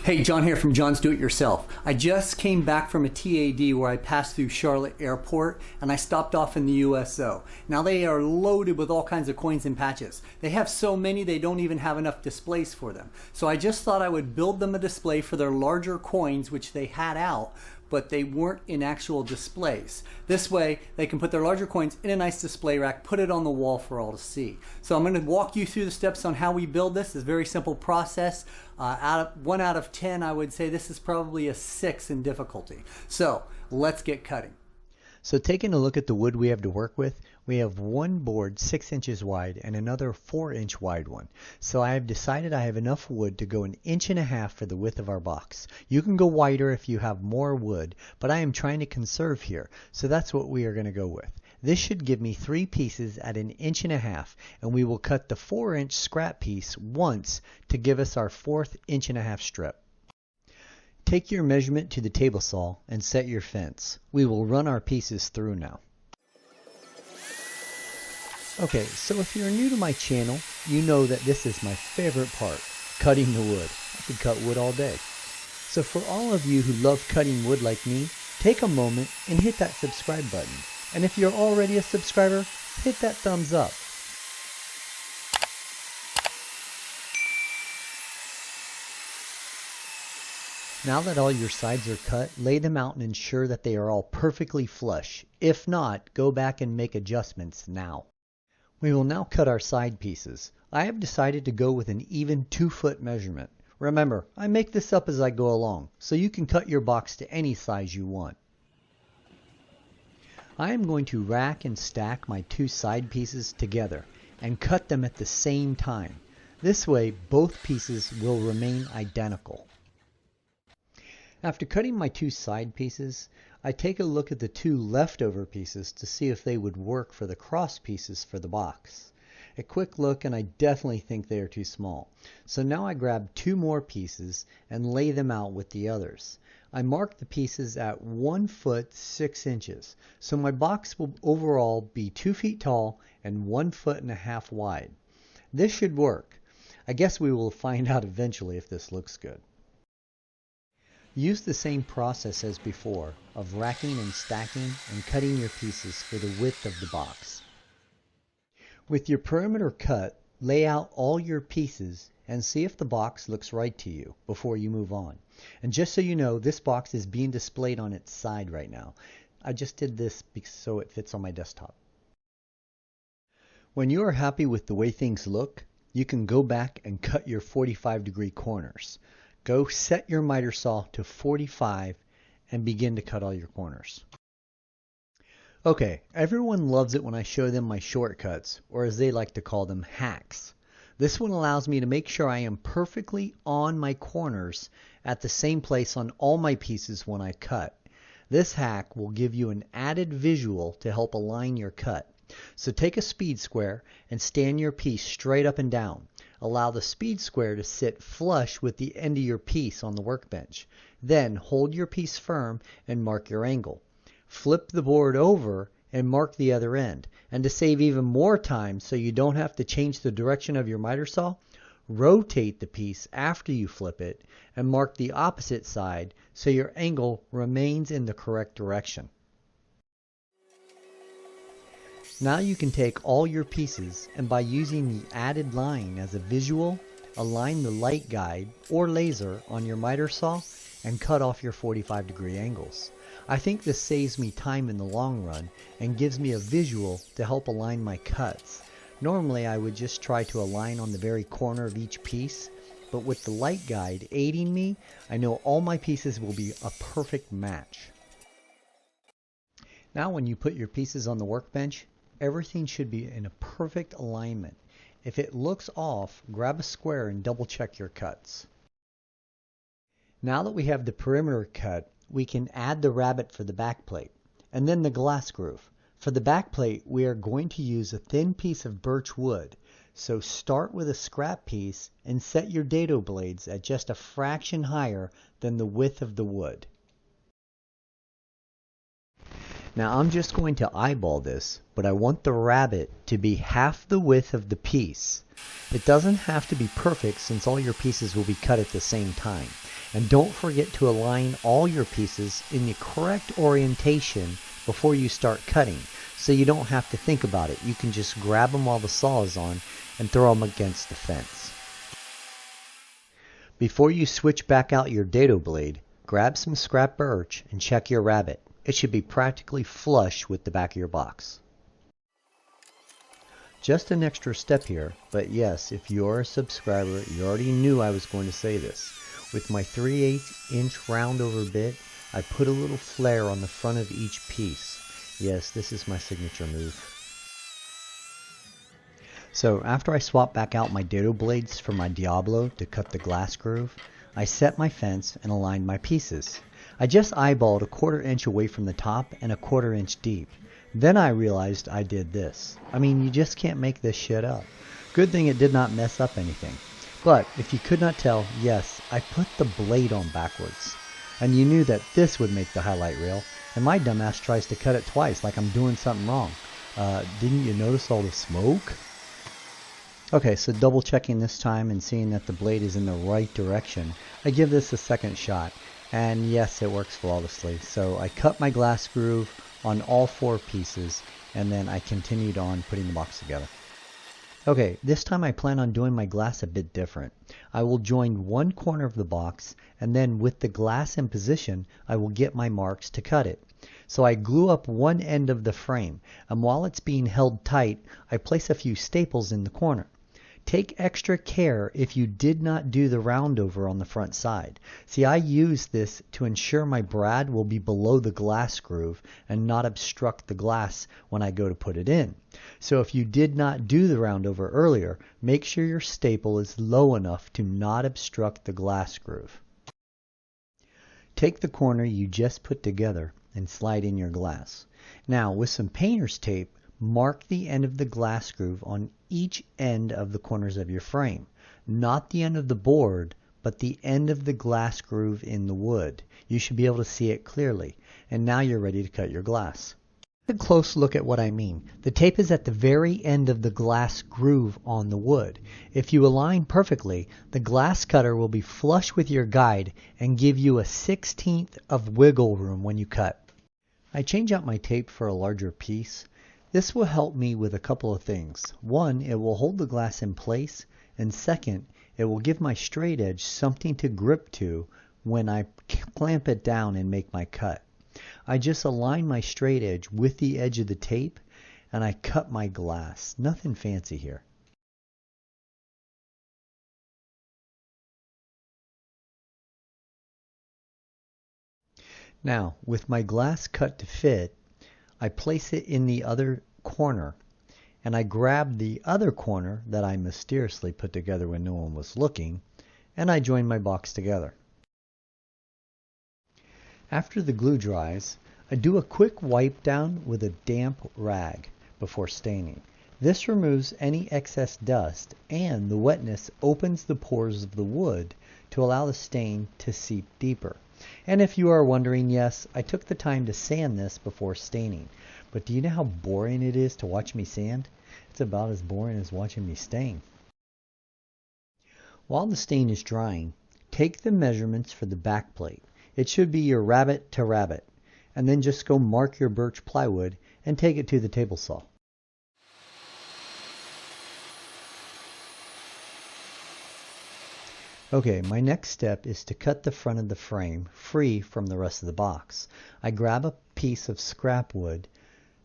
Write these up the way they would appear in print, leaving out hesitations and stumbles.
Hey, John here from John's Do It Yourself. I just came back from a TAD where I passed through Charlotte Airport and I stopped off in the USO. Now they are loaded with all kinds of coins and patches. They have so many they don't even have enough displays for them. So I just thought I would build them a display for their larger coins, which they had out, but they weren't in actual displays. This way they can put their larger coins in a nice display rack, put it on the wall for all to see. So I'm going to walk you through the steps on how we build this. It's a very simple process. 1 out of 10, I would say this is probably a 6 in difficulty. So let's get cutting. So taking a look at the wood we have to work with, we have one board 6 inches wide and another 4-inch wide one. So I have decided I have enough wood to go 1.5 inches for the width of our box. You can go wider if you have more wood, but I am trying to conserve here, so that's what we are going to go with. This should give me 3 pieces at 1.5 inches, and we will cut the 4-inch scrap piece once to give us our 4th 1.5 inch strip. Take your measurement to the table saw and set your fence. We will run our pieces through now. Okay, so if you're new to my channel, you know that this is my favorite part, cutting the wood. I could cut wood all day. So for all of you who love cutting wood like me, take a moment and hit that subscribe button. And if you're already a subscriber, hit that thumbs up. Now that all your sides are cut, lay them out and ensure that they are all perfectly flush. If not, go back and make adjustments now. We will now cut our side pieces. I have decided to go with an even 2-foot measurement. Remember, I make this up as I go along, so you can cut your box to any size you want. I am going to rack and stack my 2 side pieces together and cut them at the same time. This way, both pieces will remain identical. After cutting my 2 side pieces, I take a look at the 2 leftover pieces to see if they would work for the cross pieces for the box. A quick look and I definitely think they are too small. So now I grab 2 more pieces and lay them out with the others. I mark the pieces at 1 foot 6 inches. So my box will overall be 2 feet tall and 1.5 foot wide. This should work. I guess we will find out eventually if this looks good. Use the same process as before of racking and stacking and cutting your pieces for the width of the box. With your perimeter cut, lay out all your pieces and see if the box looks right to you before you move on. And just so you know, this box is being displayed on its side right now. I just did this so it fits on my desktop. When you are happy with the way things look, you can go back and cut your 45-degree corners. Go set your miter saw to 45 and begin to cut all your corners. Okay, everyone loves it when I show them my shortcuts, or as they like to call them, hacks. This one allows me to make sure I am perfectly on my corners at the same place on all my pieces when I cut. This hack will give you an added visual to help align your cut. So take a speed square and stand your piece straight up and down. Allow the speed square to sit flush with the end of your piece on the workbench. Then hold your piece firm and mark your angle. Flip the board over and mark the other end. And to save even more time so you don't have to change the direction of your miter saw, rotate the piece after you flip it and mark the opposite side so your angle remains in the correct direction. Now you can take all your pieces and by using the added line as a visual, align the light guide or laser on your miter saw and cut off your 45-degree angles. I think this saves me time in the long run and gives me a visual to help align my cuts. Normally I would just try to align on the very corner of each piece, but with the light guide aiding me, I know all my pieces will be a perfect match. Now when you put your pieces on the workbench, everything should be in a perfect alignment. If it looks off, grab a square and double check your cuts. Now that we have the perimeter cut, we can add the rabbet for the back plate, and then the glass groove. For the back plate, we are going to use a thin piece of birch wood. So start with a scrap piece and set your dado blades at just a fraction higher than the width of the wood. Now I'm just going to eyeball this, but I want the rabbet to be half the width of the piece. It doesn't have to be perfect since all your pieces will be cut at the same time. And don't forget to align all your pieces in the correct orientation before you start cutting, so you don't have to think about it. You can just grab them while the saw is on and throw them against the fence. Before you switch back out your dado blade, grab some scrap birch and check your rabbet. It should be practically flush with the back of your box. Just an extra step here, but yes, if you're a subscriber, you already knew I was going to say this. With my 3/8 inch round over bit, I put a little flare on the front of each piece. Yes, this is my signature move. So after I swap back out my dado blades for my Diablo to cut the glass groove, I set my fence and aligned my pieces. I just eyeballed a 1/4 inch away from the top and a 1/4 inch deep. Then I realized I did this. I mean, you just can't make this shit up. Good thing it did not mess up anything. But if you could not tell, yes, I put the blade on backwards. And you knew that this would make the highlight reel, and my dumbass tries to cut it twice like I'm doing something wrong. Didn't you notice all the smoke? Okay, so double checking this time and seeing that the blade is in the right direction, I give this a second shot. And yes, it works flawlessly. So I cut my glass groove on all 4 pieces, and then I continued on putting the box together. Okay, this time I plan on doing my glass a bit different. I will join one corner of the box, and then with the glass in position, I will get my marks to cut it. So I glue up one end of the frame, and while it's being held tight, I place a few staples in the corner. Take extra care if you did not do the round over on the front side. See, I use this to ensure my brad will be below the glass groove and not obstruct the glass when I go to put it in. So if you did not do the round over earlier, make sure your staple is low enough to not obstruct the glass groove. Take the corner you just put together and slide in your glass. Now with some painter's tape, mark the end of the glass groove on each end of the corners of your frame. Not the end of the board, but the end of the glass groove in the wood. You should be able to see it clearly. And now you're ready to cut your glass. Take a close look at what I mean. The tape is at the very end of the glass groove on the wood. If you align perfectly, the glass cutter will be flush with your guide and give you a 1/16 of wiggle room when you cut. I change out my tape for a larger piece. This will help me with a couple of things. One, it will hold the glass in place, and second, it will give my straight edge something to grip to when I clamp it down and make my cut. I just align my straight edge with the edge of the tape, and I cut my glass. Nothing fancy here. Now, with my glass cut to fit, I place it in the other corner, and I grab the other corner that I mysteriously put together when no one was looking, and I join my box together. After the glue dries, I do a quick wipe down with a damp rag before staining. This removes any excess dust, and the wetness opens the pores of the wood to allow the stain to seep deeper. And if you are wondering, yes, I took the time to sand this before staining. But do you know how boring it is to watch me sand? It's about as boring as watching me stain. While the stain is drying, take the measurements for the back plate. It should be your rabbet to rabbet. And then just go mark your birch plywood and take it to the table saw. Okay, my next step is to cut the front of the frame free from the rest of the box. I grab a piece of scrap wood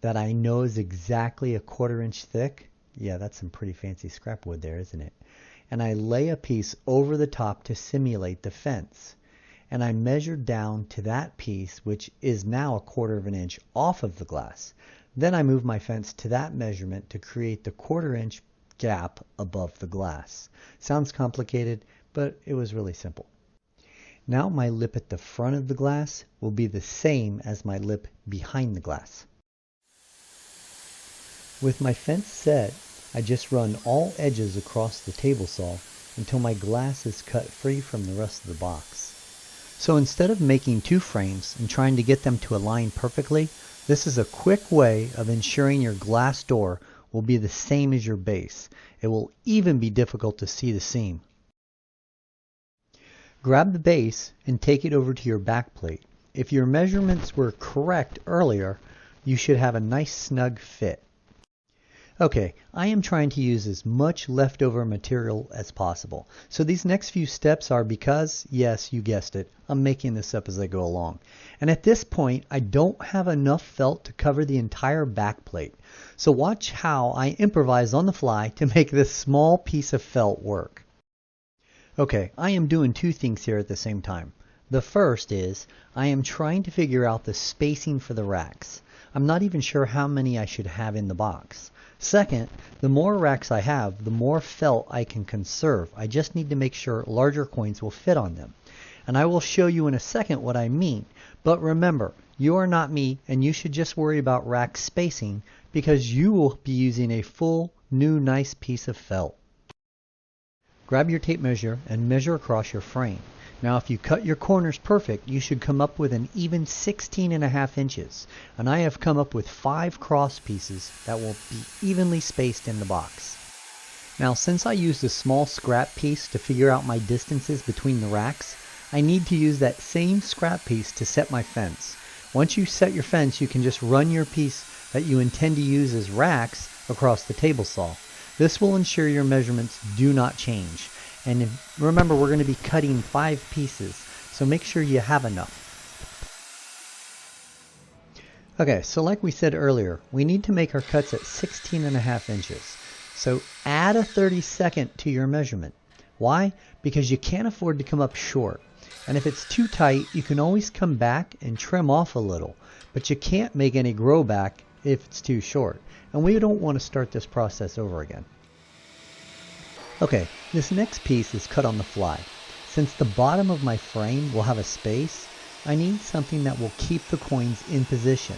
that I know is exactly a 1/4 inch thick. Yeah, that's some pretty fancy scrap wood there, isn't it? And I lay a piece over the top to simulate the fence. And I measure down to that piece, which is now a 1/4 inch off of the glass. Then I move my fence to that measurement to create the 1/4 inch gap above the glass. Sounds complicated, but it was really simple. Now my lip at the front of the glass will be the same as my lip behind the glass. With my fence set, I just run all edges across the table saw until my glass is cut free from the rest of the box. So instead of making 2 frames and trying to get them to align perfectly, This is a quick way of ensuring your glass door will be the same as your base. It will even be difficult to see the seam. Grab the base and take it over to your back plate. If your measurements were correct earlier, you should have a nice snug fit. Okay, I am trying to use as much leftover material as possible. So these next few steps are because, yes, you guessed it, I'm making this up as I go along. And at this point, I don't have enough felt to cover the entire back plate. So watch how I improvise on the fly to make this small piece of felt work. Okay, I am doing two things here at the same time. The first is, I am trying to figure out the spacing for the racks. I'm not even sure how many I should have in the box. Second, the more racks I have, the more felt I can conserve. I just need to make sure larger coins will fit on them. And I will show you in a second what I mean. But remember, you are not me, and you should just worry about rack spacing because you will be using a full, new, nice piece of felt. Grab your tape measure and measure across your frame. Now if you cut your corners perfect, you should come up with an even 16.5 inches. And I have come up with 5 cross pieces that will be evenly spaced in the box. Now since I used a small scrap piece to figure out my distances between the racks, I need to use that same scrap piece to set my fence. Once you set your fence, you can just run your piece that you intend to use as racks across the table saw. This will ensure your measurements do not change. And remember, we're going to be cutting 5 pieces, so make sure you have enough. Okay, so like we said earlier, we need to make our cuts at 16.5 inches. So add a 32nd to your measurement. Why? Because you can't afford to come up short. And if it's too tight, you can always come back and trim off a little. But you can't make any grow back if it's too short. And we don't want to start this process over again. Okay, this next piece is cut on the fly. Since the bottom of my frame will have a space, I need something that will keep the coins in position.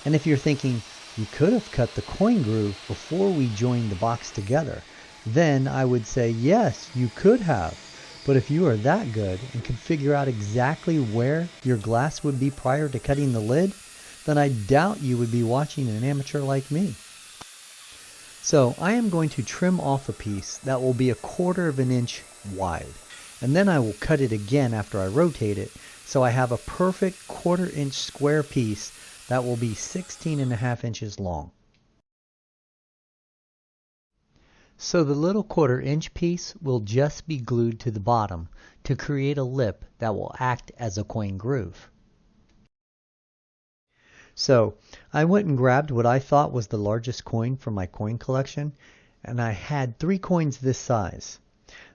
And if you're thinking, you could have cut the coin groove before we joined the box together, then I would say, yes, you could have. But if you are that good and could figure out exactly where your glass would be prior to cutting the lid, then I doubt you would be watching an amateur like me. So I am going to trim off a piece that will be 1/4 of an inch wide. And then I will cut it again after I rotate it, so I have a perfect 1/4 inch square piece that will be 16.5 inches long. So the little 1/4 inch piece will just be glued to the bottom to create a lip that will act as a coin groove. So I went and grabbed what I thought was the largest coin from my coin collection, and I had 3 coins this size.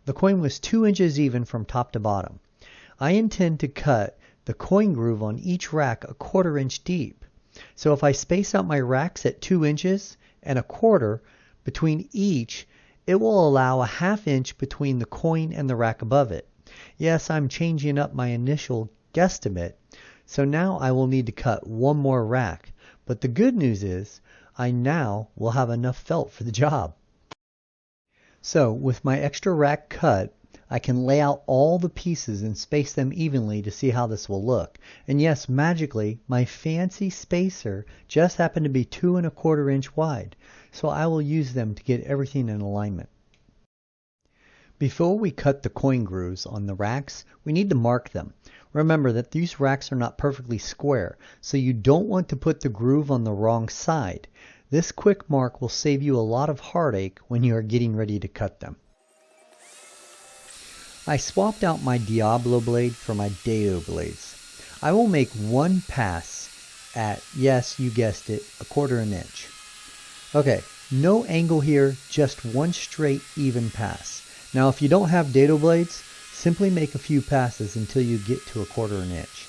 The coin was 2 inches even from top to bottom. I intend to cut the coin groove on each rack 1/4 inch deep. So if I space out my racks at 2 inches and 1/4 between each, it will allow a 1/2 inch between the coin and the rack above it. Yes, I'm changing up my initial guesstimate. So now I will need to cut 1 more rack, but the good news is I now will have enough felt for the job. So with my extra rack cut, I can lay out all the pieces and space them evenly to see how this will look. And yes, magically, my fancy spacer just happened to be 2 1/4 inch wide, so I will use them to get everything in alignment. Before we cut the coin grooves on the racks, we need to mark them. Remember that these racks are not perfectly square, so you don't want to put the groove on the wrong side. This quick mark will save you a lot of heartache when you are getting ready to cut them. I swapped out my Diablo blade for my Dado blades. I will make 1 pass at, yes, you guessed it, 1/4 inch. Okay, no angle here, just 1 straight even pass. Now if you don't have dado blades, simply make a few passes until you get to 1/4 inch.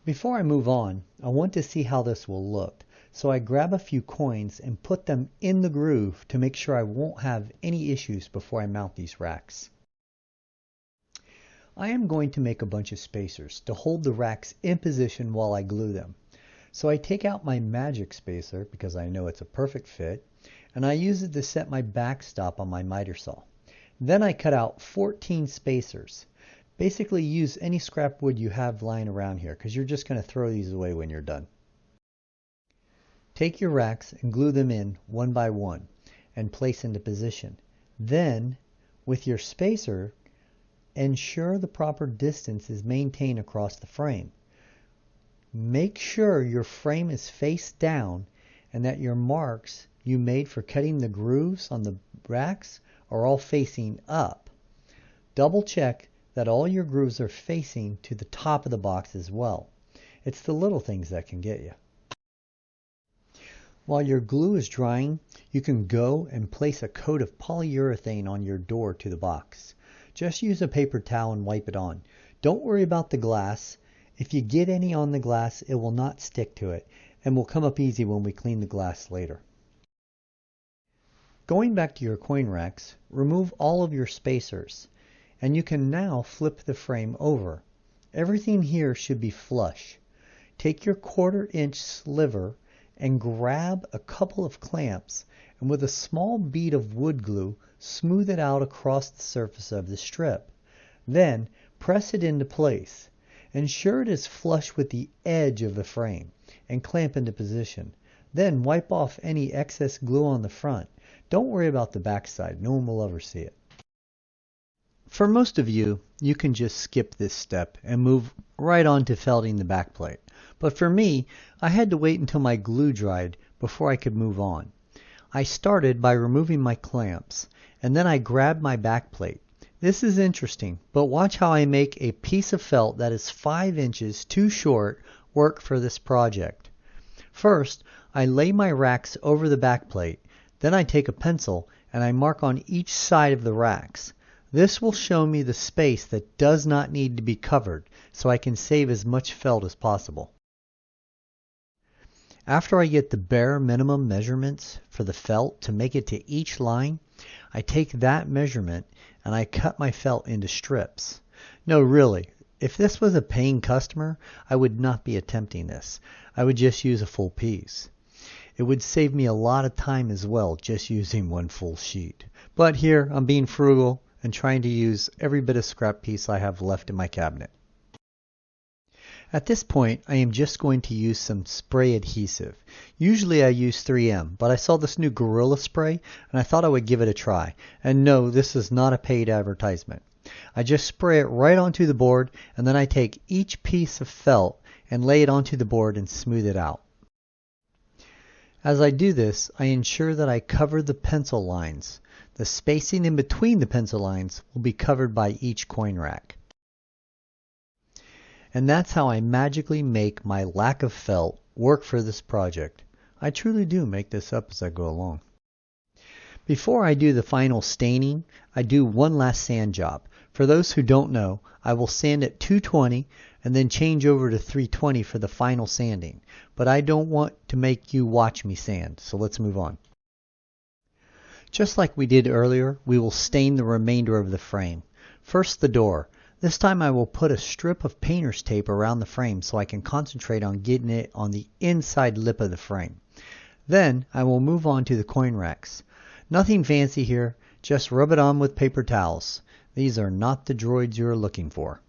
Before I move on, I want to see how this will look. So I grab a few coins and put them in the groove to make sure I won't have any issues before I mount these racks. I am going to make a bunch of spacers to hold the racks in position while I glue them. So I take out my magic spacer because I know it's a perfect fit, and I use it to set my backstop on my miter saw. Then I cut out 14 spacers. Basically use any scrap wood you have lying around here because you're just going to throw these away when you're done. Take your racks and glue them in one by one and place into position. Then, with your spacer, ensure the proper distance is maintained across the frame. Make sure your frame is face down and that your marks you made for cutting the grooves on the racks are all facing up. Double check that all your grooves are facing to the top of the box as well. It's the little things that can get you. While your glue is drying, you can go and place a coat of polyurethane on your door to the box. Just use a paper towel and wipe it on. Don't worry about the glass. If you get any on the glass, it will not stick to it and will come up easy when we clean the glass later. Going back to your coin racks, remove all of your spacers, and you can now flip the frame over. Everything here should be flush. Take your 1/4 inch sliver and grab a couple of clamps, and with a small bead of wood glue, smooth it out across the surface of the strip. Then press it into place. Ensure it is flush with the edge of the frame and clamp into position. Then wipe off any excess glue on the front. Don't worry about the back side. No one will ever see it. For most of you, you can just skip this step and move right on to felting the back plate. But for me, I had to wait until my glue dried before I could move on. I started by removing my clamps, and then I grabbed my back plate. This is interesting, but watch how I make a piece of felt that is 5 inches too short work for this project. First, I lay my racks over the back plate. Then I take a pencil and I mark on each side of the racks. This will show me the space that does not need to be covered, so I can save as much felt as possible. After I get the bare minimum measurements for the felt to make it to each line, I take that measurement and I cut my felt into strips. No, really, if this was a paying customer, I would not be attempting this. I would just use a full piece. It would save me a lot of time as well, just using one full sheet. But here, I'm being frugal and trying to use every bit of scrap piece I have left in my cabinet. At this point, I am just going to use some spray adhesive. Usually I use 3M, but I saw this new Gorilla Spray and I thought I would give it a try. And no, this is not a paid advertisement. I just spray it right onto the board, and then I take each piece of felt and lay it onto the board and smooth it out. As I do this, I ensure that I cover the pencil lines. The spacing in between the pencil lines will be covered by each coin rack. And that's how I magically make my lack of felt work for this project. I truly do make this up as I go along. Before I do the final staining, I do one last sand job. For those who don't know, I will sand at 220 and then change over to 320 for the final sanding. But I don't want to make you watch me sand, so let's move on. Just like we did earlier, we will stain the remainder of the frame. First, the door. This time I will put a strip of painter's tape around the frame so I can concentrate on getting it on the inside lip of the frame. Then I will move on to the coin racks. Nothing fancy here, just rub it on with paper towels. These are not the droids you are looking for.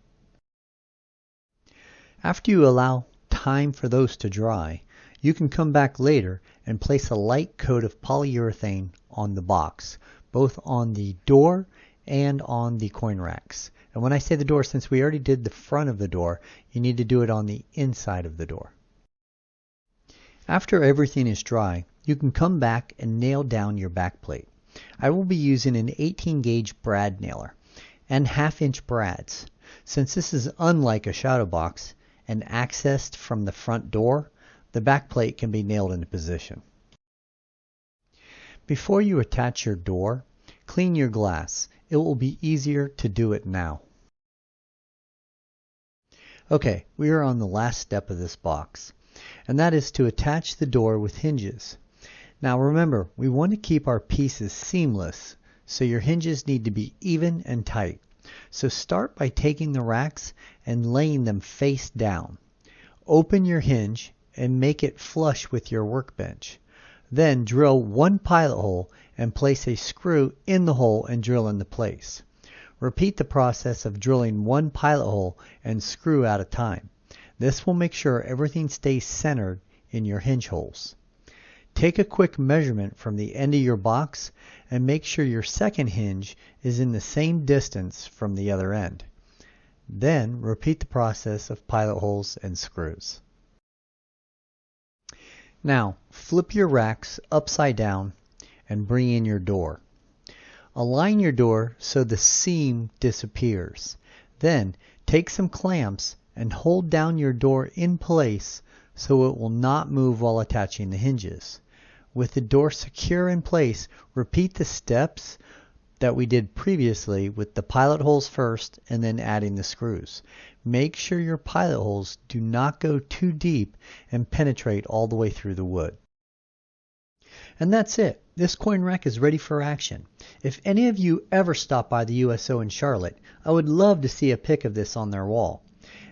After you allow time for those to dry, you can come back later and place a light coat of polyurethane on the box, both on the door and on the coin racks. And when I say the door, since we already did the front of the door, you need to do it on the inside of the door. After everything is dry, you can come back and nail down your back plate. I will be using an 18 gauge brad nailer and 1/2 inch brads. Since this is unlike a shadow box and accessed from the front door, the back plate can be nailed into position. Before you attach your door, clean your glass. It will be easier to do it now. Okay, we are on the last step of this box, and that is to attach the door with hinges. Now remember, we want to keep our pieces seamless, so your hinges need to be even and tight. So start by taking the racks and laying them face down. Open your hinge and make it flush with your workbench. Then drill one pilot hole and place a screw in the hole and drill into place. Repeat the process of drilling one pilot hole and screw at a time. This will make sure everything stays centered in your hinge holes. Take a quick measurement from the end of your box and make sure your second hinge is in the same distance from the other end. Then repeat the process of pilot holes and screws. Now flip your racks upside down and bring in your door. Align your door so the seam disappears. Then take some clamps and hold down your door in place so it will not move while attaching the hinges. With the door secure in place, repeat the steps that we did previously with the pilot holes first and then adding the screws. Make sure your pilot holes do not go too deep and penetrate all the way through the wood. And that's it. This coin rack is ready for action. If any of you ever stop by the USO in Charlotte, I would love to see a pic of this on their wall.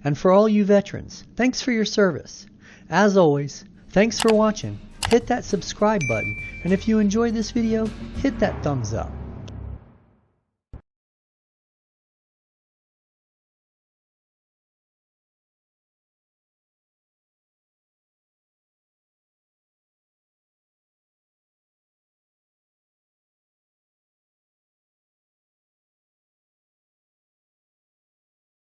And for all you veterans, thanks for your service. As always, thanks for watching. Hit that subscribe button, and if you enjoyed this video, hit that thumbs up.